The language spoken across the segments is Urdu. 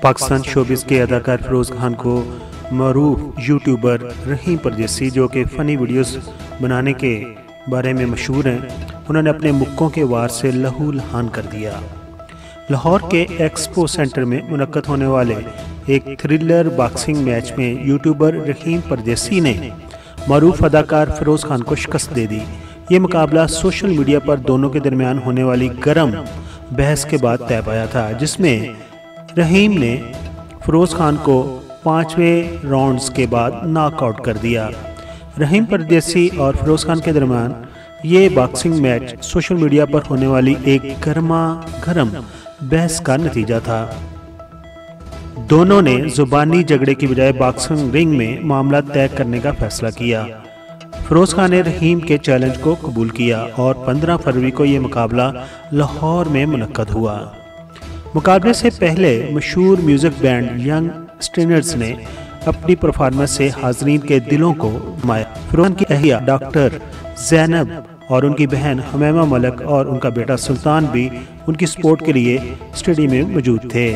پاکستان شوبز کے اداکار فیروز خان کو معروف یوٹیوبر رحیم پردیسی جو کہ فنی ویڈیوز بنانے کے بارے میں مشہور ہیں، انہوں نے اپنے مکوں کے وار سے لہو لہان کر دیا۔ لاہور کے ایکسپو سینٹر میں منعقد ہونے والے ایک تھرلر باکسنگ میچ میں یوٹیوبر رحیم پردیسی نے معروف اداکار فیروز خان کو شکست دے دی۔ یہ مقابلہ سوشل میڈیا پر دونوں کے درمیان ہونے والی گرم بحث کے بعد طے پایا تھا، جس میں رحیم نے فیروز خان کو 5ویں راؤنڈز کے بعد ناک آؤٹ کر دیا۔ رحیم پردیسی اور فیروز خان کے درمیان یہ باکسنگ میچ سوشل میڈیا پر ہونے والی ایک گرما گرم بحث کا نتیجہ تھا۔ دونوں نے زبانی جھگڑے کی بجائے باکسنگ رنگ میں معاملہ طے کرنے کا فیصلہ کیا۔ فیروز خان نے رحیم کے چیلنج کو قبول کیا اور 15 فروری کو یہ مقابلہ لاہور میں منعقد ہوا۔ مقابلے سے پہلے مشہور میوزک بینڈ ینگ اسٹرینرز نے اپنی پرفارمنس سے حاضرین کے دلوں کو مایا۔ فیروز خان کی اہلیہ ڈاکٹر زینب اور ان کی بہن حمیمہ ملک اور ان کا بیٹا سلطان بھی ان کی سپورٹ کے لیے اسٹیڈیم میں موجود تھے۔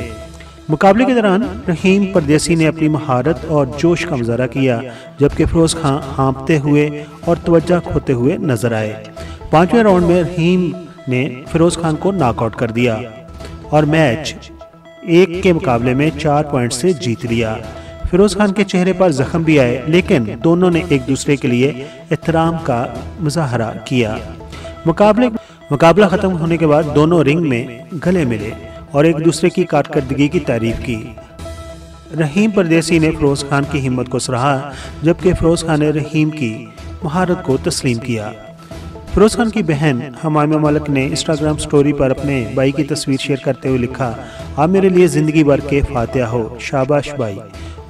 مقابلے کے دوران رحیم پردیسی نے اپنی مہارت اور جوش کا مظاہرہ کیا، جبکہ فیروز خان ہانپتے ہوئے اور توجہ کھوتے ہوئے نظر آئے۔ 5ویں راؤنڈ میں رحیم نے فیروز خان کو ناک آؤٹ کر دیا اور میچ 1 کے مقابلے میں 4 پوائنٹ سے جیت لیا۔ فیروز خان کے چہرے پر زخم بھی آئے، لیکن دونوں نے ایک دوسرے کے لیے احترام کا مظاہرہ کیا۔ مقابلہ ختم ہونے کے بعد دونوں رنگ میں گلے ملے اور ایک دوسرے کی کارکردگی کی تعریف کی۔ رحیم پردیسی نے فیروز خان کی ہمت کو سراہا، جبکہ فیروز خان نے رحیم کی مہارت کو تسلیم کیا۔ فیروز خان کی بہن حمیمہ ملک نے انسٹاگرام سٹوری پر اپنے بھائی کی تصویر شیئر کرتے ہوئے لکھا، آپ میرے لیے زندگی بھر کے فاتحہ ہو، شاباش بھائی۔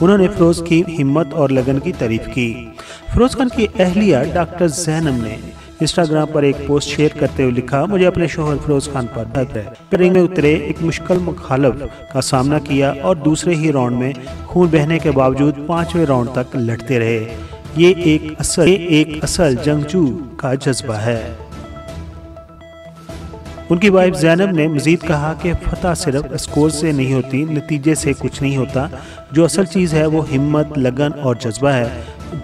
انہوں نے فیروز کی ہمت اور لگن کی تعریف کی۔ فیروز خان کی اہلیہ ڈاکٹر زینب نے انسٹاگرام پر ایک پوسٹ شیئر کرتے ہوئے لکھا، مجھے اپنے شوہر فیروز خان پر فخر ہے۔ رنگ میں اترے، ایک مشکل مخالف کا سامنا کیا اور دوسرے ہی راؤنڈ میں خون بہنے کے باوجود 5ویں راؤنڈ تک لڑتے رہے۔ یہ ایک اصل جنگجو کا جذبہ ہے۔ ان کی وائف زینب نے مزید کہا کہ فتح صرف اسکور سے نہیں ہوتی، نتیجے سے کچھ نہیں ہوتا، جو اصل چیز ہے وہ ہمت، لگن اور جذبہ ہے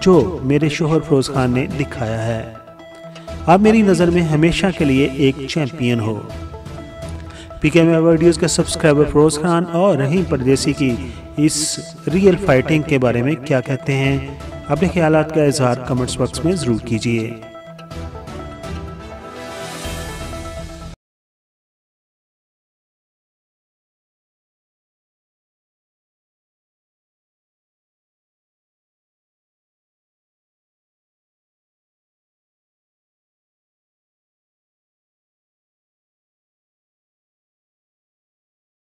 جو میرے شوہر فیروز خان نے دکھایا ہے۔ آپ میری نظر میں ہمیشہ کے لیے ایک چیمپئن ہو۔ پی کے ایم ویڈیوز کے سبسکرائبر فیروز خان اور رحیم پردیسی کی اس ریئل فائٹنگ کے بارے میں کیا کہتے ہیں؟ اپنے خیالات کا اظہار کمنٹس باکس میں ضرور کیجیے۔